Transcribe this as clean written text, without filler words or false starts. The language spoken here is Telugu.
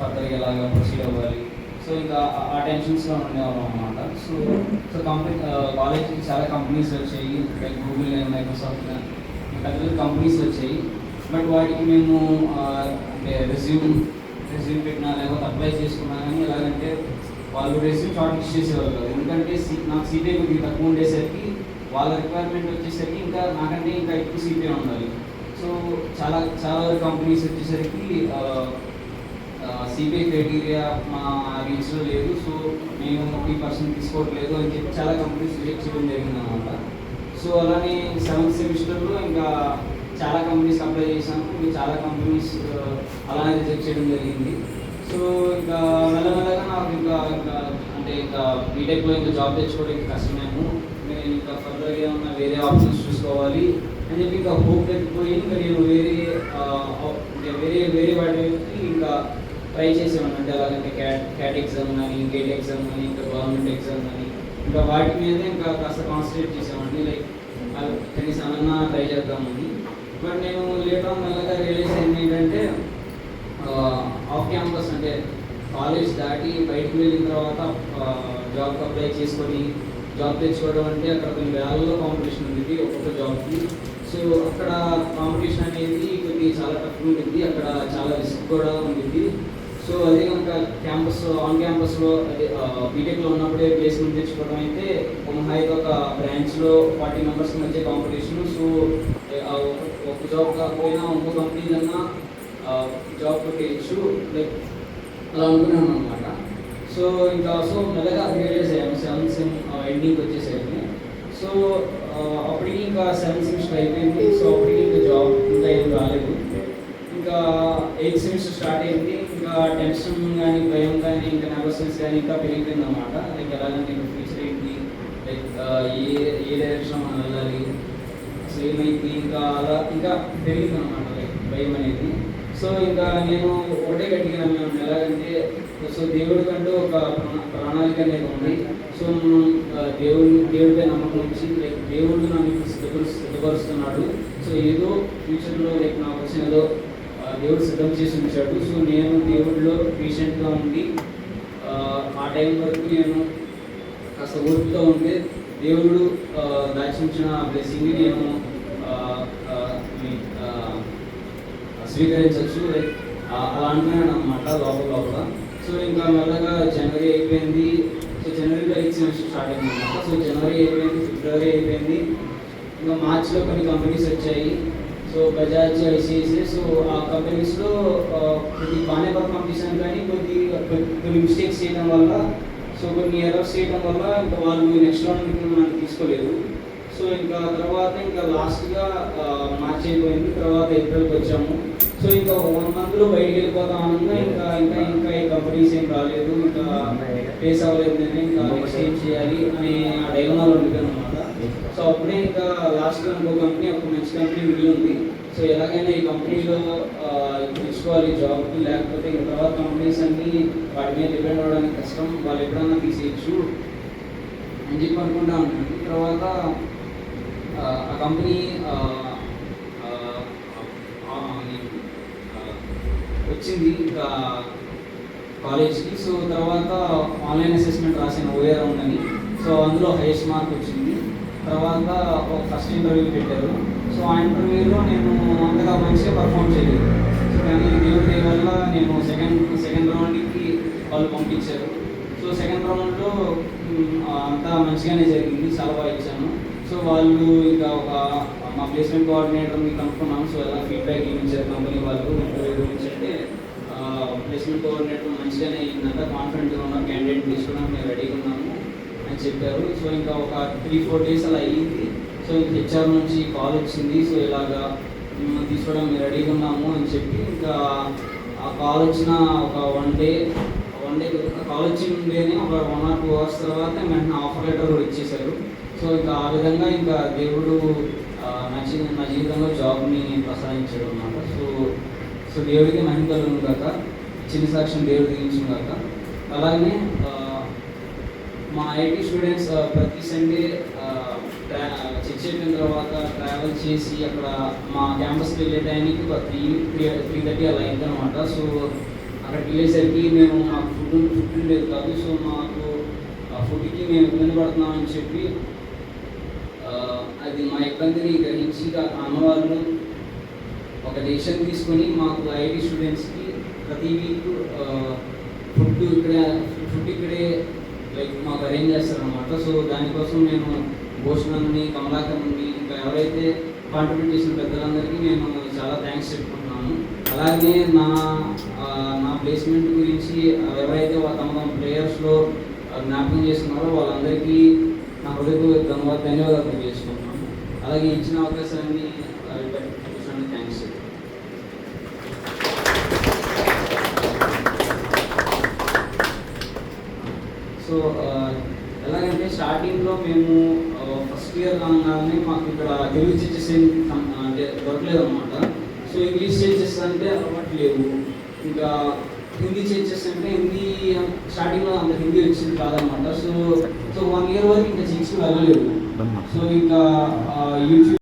ఫర్దర్గా ఎలాగా ప్రొసీడ్ అవ్వాలి. సో ఇంకా ఆ టెన్షన్స్లో ఉండేవాళ్ళం అనమాట. సో సో కాలేజ్కి చాలా కంపెనీస్ వచ్చాయి, లైక్ గూగుల్ అండ్ మైక్రోసాఫ్ట్ పెద్ద పెద్ద కంపెనీస్ వచ్చాయి. బట్ వాటికి మేము అంటే రెజ్యూమ్ పెట్టినా లేకపోతే అప్లై చేసుకున్నా కానీ ఎలాగంటే వాళ్ళు రెజ్యూమ్ షార్ట్ లిస్ట్ చేసేవాళ్ళు కాదు. ఎందుకంటే నాకు సిపిఐ కొద్దిగా తక్కువ ఉండేసరికి వాళ్ళ రిక్వైర్మెంట్ వచ్చేసరికి ఇంకా నాకంటే ఇంకా ఎక్కువ సిపిఐ ఉండాలి. సో చాలా వరకు కంపెనీస్ వచ్చేసరికి సిపిఐ క్రైటీరియా మా రీచ్లో లేదు, సో మేము 30% తీసుకోవట్లేదు అని చెప్పి చాలా కంపెనీస్ రిజెక్ట్ చేయడం జరిగిందన్నమాట. సో అలానే 7th సెమిస్టర్లో ఇంకా చాలా కంపెనీస్ అప్లై చేశాను, ఇంకా చాలా కంపెనీస్ అలానే రిజెక్ట్ చేయడం జరిగింది. సో ఇంకా మెల్లమెల్లగా నాకు ఇంకా అంటే ఇంకా బీటెక్లో ఇంకా జాబ్ తెచ్చుకోవడానికి కష్టమేమో, నేను ఇంకా ఫర్దర్గా ఉన్న వేరే ఆప్షన్స్ చూసుకోవాలి అని చెప్పి ఇంకా హోప్ తగ్గిపోయి ఇంకా నేను వేరే వాటికి ఇంకా ట్రై చేసేవాడిని. అంటే అలాగంటే క్యాట్ ఎగ్జామ్ కానీ, గేట్ ఎగ్జామ్ కానీ, ఇంకా గవర్నమెంట్ ఎగ్జామ్ కానీ ఇంకా వాటి మీదే ఇంకా కాస్త కాన్సన్ట్రేట్ చేసేవాడిని. లైక్ కనీసం అన్నా ట్రై చేద్దామని. బట్ నేను లేటర్ మెల్లగా రియలైజ్ అయింది ఏంటంటే ఆఫ్ క్యాంపస్ అంటే కాలేజ్ దాటి బయటకు వెళ్ళిన తర్వాత జాబ్కి అప్లై చేసుకొని జాబ్ తెచ్చుకోవడం అంటే అక్కడ కొన్ని వేలలో కాంపిటీషన్ ఉంటుంది ఒక్కొక్క జాబ్కి. సో అక్కడ కాంపిటీషన్ అనేది కొద్దిగా చాలా టఫ్ ఉంటుంది, అక్కడ చాలా రిస్క్ కూడా ఉంటుంది. సో అదే కనుక ఆన్ క్యాంపస్లో అదే బీటెక్లో ఉన్నప్పుడే ప్లేస్మెంట్ తెచ్చుకోవడం అయితే హైగా ఒక బ్రాంచ్లో 40 మెంబర్స్ మధ్య కాంపిటీషన్. సో ఒక జాబ్ కాకపోయినా ఇంకో కంపెనీ కన్నా జాబ్ కొట్టేయచ్చు, లైక్ అలా అనుకున్నాను అనమాట. సో ఇంకా మెల్లగా రియలైజ్ అయ్యాను 7th సెమ్ ఎండింగ్కి వచ్చేసరికి. సో అప్పటికి ఇంకా 7th సెమిస్టర్ అయిపోయింది. సో అప్పటికి ఇంకా జాబ్ ఇంకా ఏం రాలేదు. ఇంకా 8th సెమిస్టర్ స్టార్ట్ అయింది. ఇంకా టెన్షన్ కానీ, భయం కానీ, ఇంకా నర్వస్నెస్ కానీ ఇంకా పెరిగిపోయింది అనమాట. లైక్ ఎలాగంటే ఇంకా ఫ్యూచర్ ఏంటి, లైక్ ఏ డైరెక్షన్ మనం వెళ్ళాలి, సో ఏమైంది, ఇంకా అలా ఇంకా పెరిగింది అనమాట లైక్ భయం అనేది. సో ఇంకా నేను ఒకటే గట్టిగా నమ్మాను, ఎలాగంటే సో దేవుడి కంటూ ఒక ప్రణాళిక అనేది ఉంది. సో దేవుడిపై నమ్మకం ఉంచి లైక్ దేవుడు నన్ను సిద్ధపరుస్తున్నాడు. సో ఏదో ఫ్యూచర్లో లైక్ నాకు వచ్చిన ఏదో దేవుడు సిద్ధం చేసి ఉంచాడు. సో నేను దేవుడిలో పేషెంట్గా ఉండి ఆ టైం వరకు నేను కాస్త ఓర్పుతో ఉంటే దేవుడు దాచించిన బ్లెస్సింగ్ని నేను స్వీకరించవచ్చు, లైక్ అలా అనుకున్నాను అనమాట లోపల. సో ఇంకా మెల్లగా జనవరి అయిపోయింది. సో జనవరిలో 8th సెమిస్టర్ స్టార్ట్ అయింది అనమాట. సో జనవరి అయిపోయింది, ఫిబ్రవరి అయిపోయింది, ఇంకా మార్చిలో కొన్ని కంపెనీస్ వచ్చాయి. So Bajaj, ICICI. సో ఆ కంపెనీస్లో కొద్దిగా బాగానే పర్ఫామ్ చేశాను, కానీ కొన్ని మిస్టేక్స్ చేయడం వల్ల, సో కొన్ని ఎర్రర్స్ చేయడం వల్ల ఇంకా వాళ్ళు నెక్స్ట్ రౌండ్కి మనకి తీసుకోలేదు. సో ఇంకా తర్వాత ఇంకా లాస్ట్గా మార్చి అయిపోయింది, తర్వాత ఏప్రిల్కి వచ్చాము. సో ఇంకా 1 monthలో బయటికి వెళ్ళిపోతాం అనగా ఇంకా ఈ కంపెనీస్ ఏం రాలేదు, ఇంకా ఫేస్ అవ్వలేదు, ఇంకా నెక్స్ట్ ఏం చేయాలి అని ఆ డైలమాలో ఉండిపోయాను అనమాట. సో అప్పుడే ఇంకా లాస్ట్గా ఇంకో కంపెనీ, ఒక మంచి కంపెనీ మిగిలి ఉంది. సో ఎలాగైనా ఈ కంపెనీలో తెచ్చుకోవాలి జాబ్కి, లేకపోతే ఇంకా తర్వాత కంపెనీస్ అన్నీ వాటి మీద డిపెండ్ అవ్వడానికి కష్టం, వాళ్ళు ఎప్పుడన్నా తీసేయచ్చు అని చెప్పి అనుకుంటా ఉంటుంది. తర్వాత ఆ కంపెనీ వచ్చింది ఇంకా కాలేజ్కి. సో తర్వాత ఆన్లైన్ అసెస్మెంట్ రాసిన ఓఏ రౌండ్ అని. సో అందులో హైయెస్ట్ మార్క్ వచ్చింది. తర్వాత ఒక ఫస్ట్ ఇంటర్వ్యూ పెట్టారు. సో ఆ ఇంటర్వ్యూలో నేను అంతగా మంచిగా పర్ఫామ్ చేయలేదు. సో కానీ దేవుడి వల్ల నేను సెకండ్ రౌండ్కి వాళ్ళు పంపించారు. సో సెకండ్ రౌండ్లో అంతా మంచిగానే జరిగింది, చాలా బాగా ఇచ్చాను. సో వాళ్ళు ఇంకా మా ప్లేస్మెంట్ కోఆర్డినేటర్ని కనుక్కున్నాము. సో ఎలా ఫీడ్బ్యాక్ ఇచ్చారు కంపెనీ వాళ్ళు ఇంటర్వ్యూ గురించి అంటే, ప్లేస్మెంట్ కోఆర్డినేటర్ మంచిగానే అయిందంతా, కాన్ఫిడెంట్గా ఉన్న క్యాండిడేట్ తీసుకోవడానికి మేము రెడీగా ఉన్నాము అని చెప్పారు. సో ఇంకా ఒక 3-4 days అలా అయ్యింది. సో ఇంకా హెచ్ఆర్ నుంచి కాల్ వచ్చింది, సో ఇలాగా మిమ్మల్ని తీసుకోవడం మేము రెడీగా ఉన్నాము అని చెప్పి, ఇంకా ఆ కాల్ వచ్చిన ఒక వన్ డే కాల్ వచ్చిందేనే ఒక 1 or 2 hours తర్వాత వెంటనే ఆఫర్ లెటర్ కూడా ఇచ్చేశారు. సో ఇంకా ఆ విధంగా ఇంకా దేవుడు నా జీవితంలో జాబ్ని ప్రసాదించాడు అన్నమాట. సో దేవుడికి మహిమ కలుగును కాక, ఇచ్చిన సాక్ష్యం దేవుడు దిగించును కాక. అలాగే మా ఐటీ స్టూడెంట్స్ ప్రతి సండే చర్చ్ అయిపోయిన తర్వాత ట్రావెల్ చేసి అక్కడ మా క్యాంపస్కి వెళ్ళే టైంకి 3:30 అలా అయిందనమాట. సో అక్కడికి వెళ్ళేసరికి మేము మాకు ఫుడ్ లేదు కాదు. సో మాకు ఆ ఫుడ్కి మేము ఇబ్బంది పడుతున్నామని చెప్పి అది మా ఇబ్బందిని గ్రహించి అన్నవాళ్ళు ఒక డెసిషన్ తీసుకొని మాకు ఐఐటి స్టూడెంట్స్కి ప్రతి వీక్ ఫుడ్ ఇక్కడే లైక్ మాకు అరేంజ్ చేస్తారనమాట. సో దానికోసం నేను భూషణని, కమలాకర్ని, ఇంకా ఎవరైతే కాంట్రిబ్యూట్ చేసిన పెద్దలందరికీ నేను చాలా థ్యాంక్స్ చెప్పుకుంటున్నాను. అలాగే నా ప్లేస్మెంట్ గురించి ఎవరైతే తమ ప్లేయర్స్లో జ్ఞాపకం చేస్తున్నారో వాళ్ళందరికీ నా హృదయపూర్వక ధన్యవాదాలు తెలియజేసుకుంటున్నాను. అలాగే ఇచ్చిన అవకాశాన్ని థ్యాంక్స్. సో ఎలాగంటే స్టార్టింగ్లో మేము ఫస్ట్ ఇయర్ రాగానే మాకు ఇక్కడ తెలుగు టీచర్స్ అంటే దొరకలేదు అనమాట. సో ఇంగ్లీష్ టీచర్స్ అంటే అలవాటు లేవు. ఇంకా హిందీ టీచర్స్ అంటే హిందీ స్టార్టింగ్లో అంత హిందీ వచ్చింది కాదనమాట. సో 1 year వరకు ఇంకా టీచర్స్ వెళ్ళలేదు. సో ఇంకా యూట్యూబ్